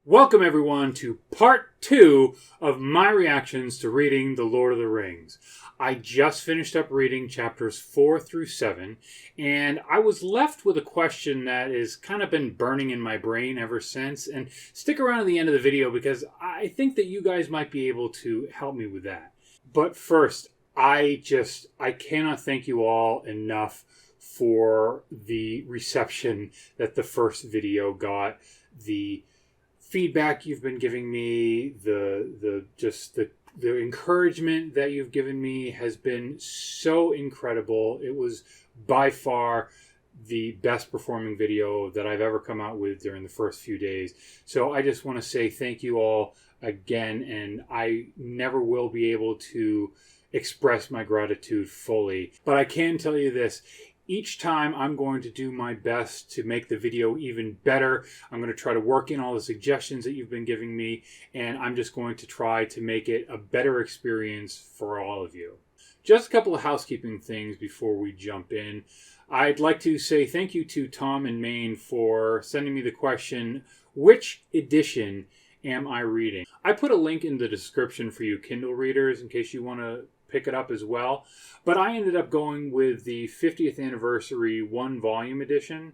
Welcome everyone to part 2 of my reactions to reading The Lord of the Rings. I just finished up reading chapters 4 through 7, and I was left with a question that has kind of been burning in my brain ever since. And stick around to the end of the video because I think that you guys might be able to help me with that. But first, I cannot thank you all enough for the reception that the first video got. The feedback you've been giving me, the encouragement that you've given me has been so incredible. It was by far the best performing video that I've ever come out with during the first few days. So I just want to say thank you all again, and I never will be able to express my gratitude fully. But I can tell you this. Each time I'm going to do my best to make the video even better. I'm going to try to work in all the suggestions that you've been giving me, and I'm just going to try to make it a better experience for all of you. Just a couple of housekeeping things before we jump in. I'd like to say thank you to Tom in Maine for sending me the question, which edition am I reading? I put a link in the description for you Kindle readers in case you want to pick it up as well. But I ended up going with the 50th anniversary 1-volume edition.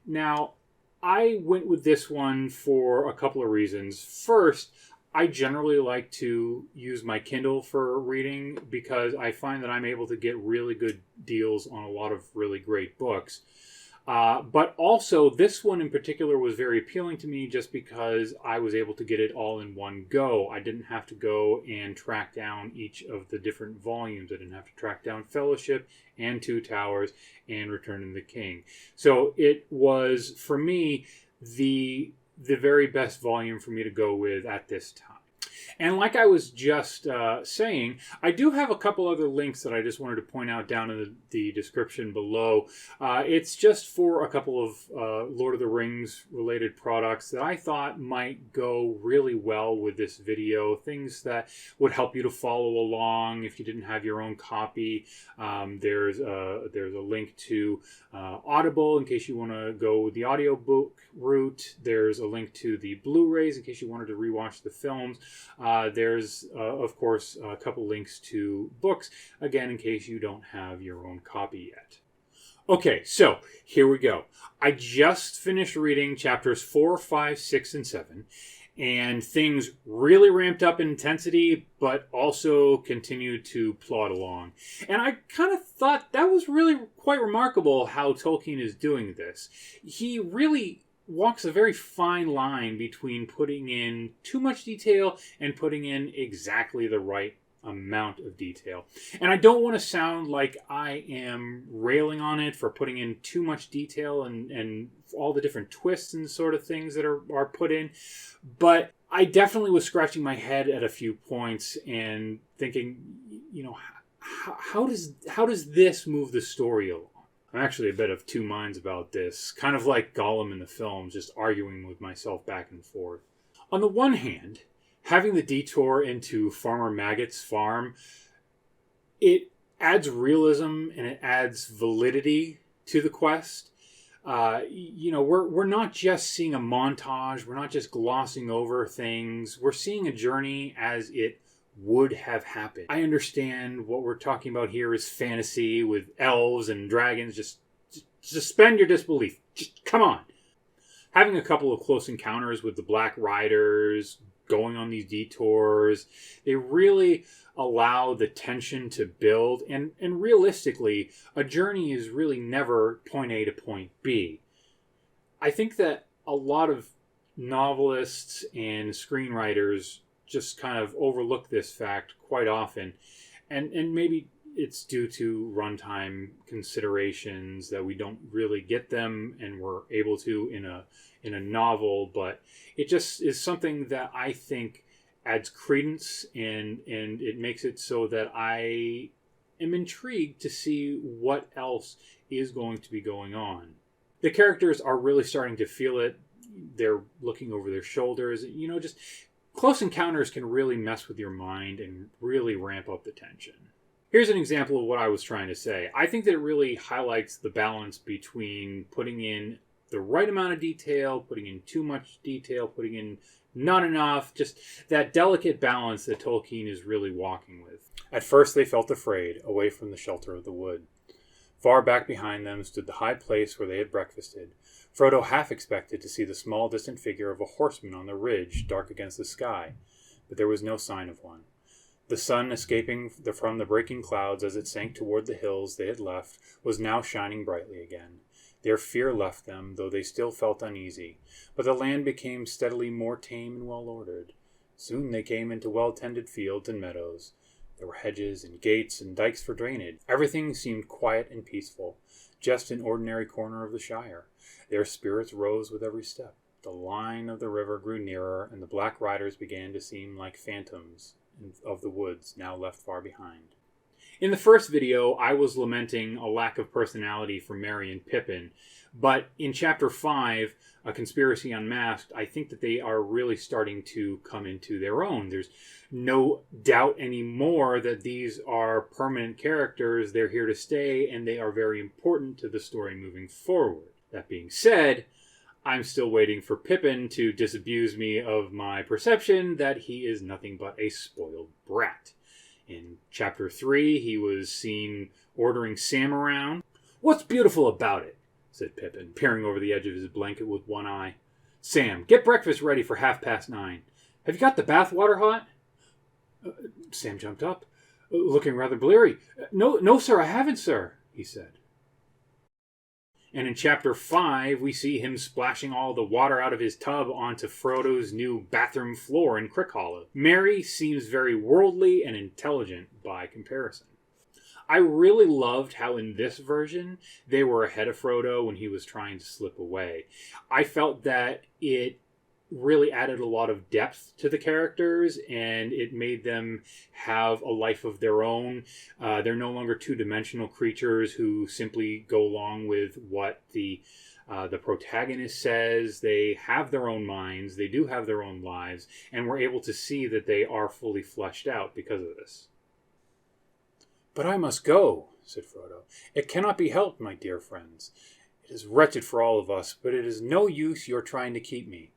Now, I went with this one for a couple of reasons. First, I generally like to use my Kindle for reading because I find that I'm able to get really good deals on a lot of really great books. But also, this one in particular was very appealing to me just because I was able to get it all in one go. I didn't have to go and track down each of the different volumes. I didn't have to track down Fellowship and Two Towers and Return of the King. So it was, for me, the very best volume for me to go with at this time. And like I was just saying, I do have a couple other links that I just wanted to point out down in the description below. It's just for a couple of Lord of the Rings related products that I thought might go really well with this video. Things that would help you to follow along if you didn't have your own copy. There's a link to Audible in case you want to go with the audiobook route. There's a link to the Blu-rays in case you wanted to rewatch the films. There's, of course, a couple links to books, again, in case you don't have your own copy yet. Okay, so here we go. I just finished reading chapters 4, 5, 6, and 7, and things really ramped up in intensity, but also continued to plod along. And I kind of thought that was really quite remarkable how Tolkien is doing this. He really walks a very fine line between putting in too much detail and putting in exactly the right amount of detail. And I don't want to sound like I am railing on it for putting in too much detail and all the different twists and sort of things that are put in, but I definitely was scratching my head at a few points and thinking, you know, how does this move the story along? I'm actually a bit of two minds about this, kind of like Gollum in the film, just arguing with myself back and forth. On the one hand, having the detour into Farmer Maggot's farm, it adds realism and it adds validity to the quest. We're not just seeing a montage, we're not just glossing over things, we're seeing a journey as it would have happened. I understand what we're talking about here is fantasy with elves and dragons. Just suspend your disbelief. Just come on. Having a couple of close encounters with the Black Riders, going on these detours, they really allow the tension to build. And realistically, a journey is really never point A to point B. I think that a lot of novelists and screenwriters just kind of overlook this fact quite often, and maybe it's due to runtime considerations that we don't really get them and we're able to in a novel, but it just is something that I think adds credence and it makes it so that I am intrigued to see what else is going to be going on. The characters are really starting to feel it. They're looking over their shoulders, just close encounters can really mess with your mind and really ramp up the tension. Here's an example of what I was trying to say. I think that it really highlights the balance between putting in the right amount of detail, putting in too much detail, putting in not enough, just that delicate balance that Tolkien is really walking with. At first they felt afraid, away from the shelter of the wood. Far back behind them stood the high place where they had breakfasted. Frodo half expected to see the small distant figure of a horseman on the ridge, dark against the sky, but there was no sign of one. The sun, escaping from the breaking clouds as it sank toward the hills they had left, was now shining brightly again. Their fear left them, though they still felt uneasy, but the land became steadily more tame and well-ordered. Soon they came into well-tended fields and meadows. There were hedges and gates and dikes for drainage. Everything seemed quiet and peaceful, just an ordinary corner of the Shire. Their spirits rose with every step. The line of the river grew nearer, and the black riders began to seem like phantoms of the woods now left far behind. In the first video, I was lamenting a lack of personality for Merry and Pippin, but in Chapter 5, A Conspiracy Unmasked, I think that they are really starting to come into their own. There's no doubt anymore that these are permanent characters, they're here to stay, and they are very important to the story moving forward. That being said, I'm still waiting for Pippin to disabuse me of my perception that he is nothing but a spoiled brat. In Chapter 3, he was seen ordering Sam around. "What's beautiful about it?" said Pippin, peering over the edge of his blanket with one eye. "Sam, get breakfast ready for 9:30. Have you got the bathwater hot?" Sam jumped up, looking rather bleary. No, sir, I haven't, sir," he said. And in Chapter 5, we see him splashing all the water out of his tub onto Frodo's new bathroom floor in Crickhollow. Merry seems very worldly and intelligent by comparison. I really loved how in this version they were ahead of Frodo when he was trying to slip away. I felt that it really added a lot of depth to the characters, and it made them have a life of their own. They're no longer two-dimensional creatures who simply go along with what the protagonist says. They have their own minds, they do have their own lives, and we're able to see that they are fully fleshed out because of this. "But I must go," said Frodo. "It cannot be helped, my dear friends. It is wretched for all of us, but it is no use your trying to keep me.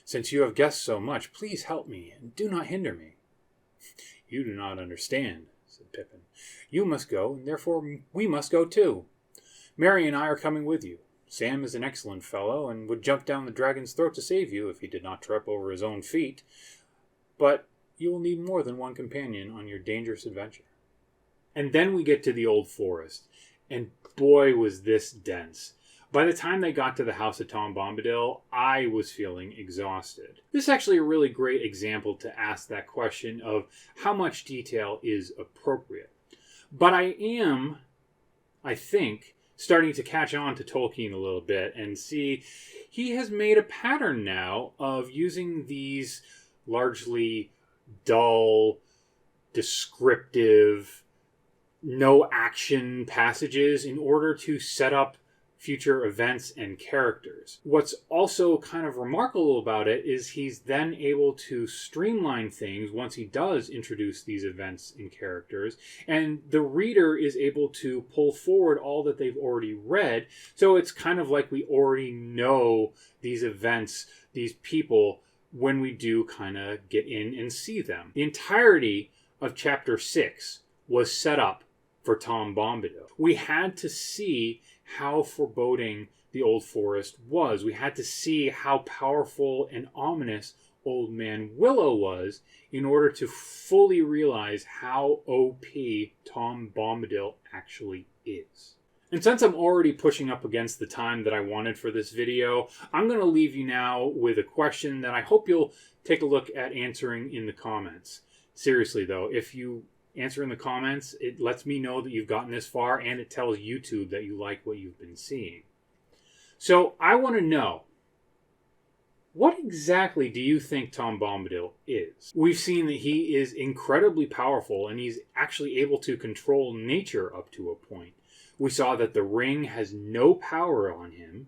Since you have guessed so much, please help me, and do not hinder me." "You do not understand," said Pippin. "You must go, and therefore we must go too. Merry and I are coming with you. Sam is an excellent fellow, and would jump down the dragon's throat to save you if he did not trip over his own feet. But you will need more than one companion on your dangerous adventure." And then we get to the Old Forest, and boy was this dense. By the time they got to the house of Tom Bombadil, I was feeling exhausted. This is actually a really great example to ask that question of how much detail is appropriate. But I am, I think, starting to catch on to Tolkien a little bit and see he has made a pattern now of using these largely dull, descriptive, no action passages in order to set up future events and characters. What's also kind of remarkable about it is he's then able to streamline things once he does introduce these events and characters, and the reader is able to pull forward all that they've already read, so it's kind of like we already know these events, these people, when we do kind of get in and see them. The entirety of Chapter 6 was set up for Tom Bombadil. We had to see how foreboding the Old Forest was. We had to see how powerful and ominous Old Man Willow was in order to fully realize how OP Tom Bombadil actually is. And since I'm already pushing up against the time that I wanted for this video, I'm going to leave you now with a question that I hope you'll take a look at answering in the comments. Seriously though, if you answer in the comments, it lets me know that you've gotten this far, and it tells YouTube that you like what you've been seeing. So I want to know, what exactly do you think Tom Bombadil is? We've seen that he is incredibly powerful, and he's actually able to control nature up to a point. We saw that the ring has no power on him,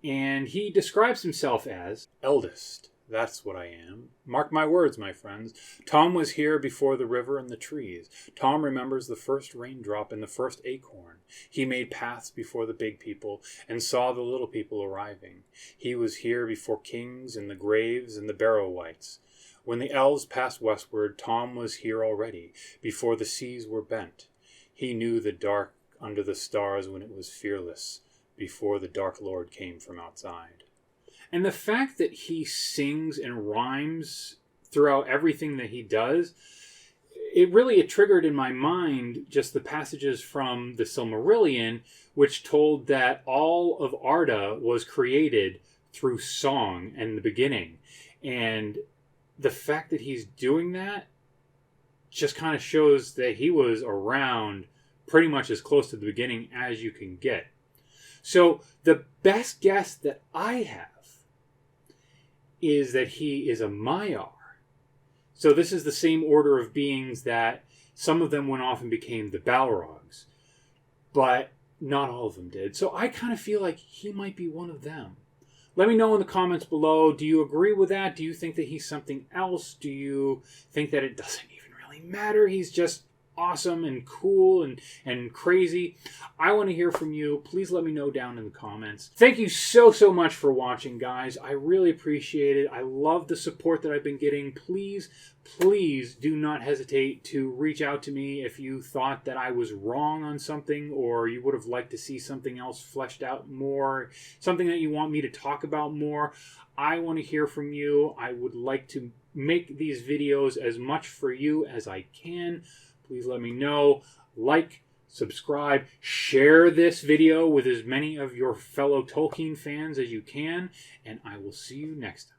and he describes himself as eldest That's what I am. Mark my words, my friends. Tom was here before the river and the trees. Tom remembers the first raindrop and the first acorn. He made paths before the big people and saw the little people arriving. He was here before kings and the graves and the barrow wights. When the elves passed westward, Tom was here already, before the seas were bent. He knew the dark under the stars when it was fearless, before the Dark Lord came from outside. And the fact that he sings and rhymes throughout everything that he does, it triggered in my mind just the passages from the Silmarillion, which told that all of Arda was created through song in the beginning. And the fact that he's doing that just kind of shows that he was around pretty much as close to the beginning as you can get. So the best guess that I have is that he is a Maiar. So this is the same order of beings that some of them went off and became the Balrogs, but not all of them did. So I kind of feel like he might be one of them. Let me know in the comments below. Do you agree with that? Do you think that he's something else? Do you think that it doesn't even really matter? He's just awesome and cool and crazy. I want to hear from you. Please let me know down in the comments. Thank you so much for watching, guys. I really appreciate it. I love the support that I've been getting. Please do not hesitate to reach out to me if you thought that I was wrong on something, or you would have liked to see something else fleshed out more, something that you want me to talk about more. I want to hear from you. I would like to make these videos as much for you as I can. Please let me know. Like, subscribe, share this video with as many of your fellow Tolkien fans as you can, and I will see you next time.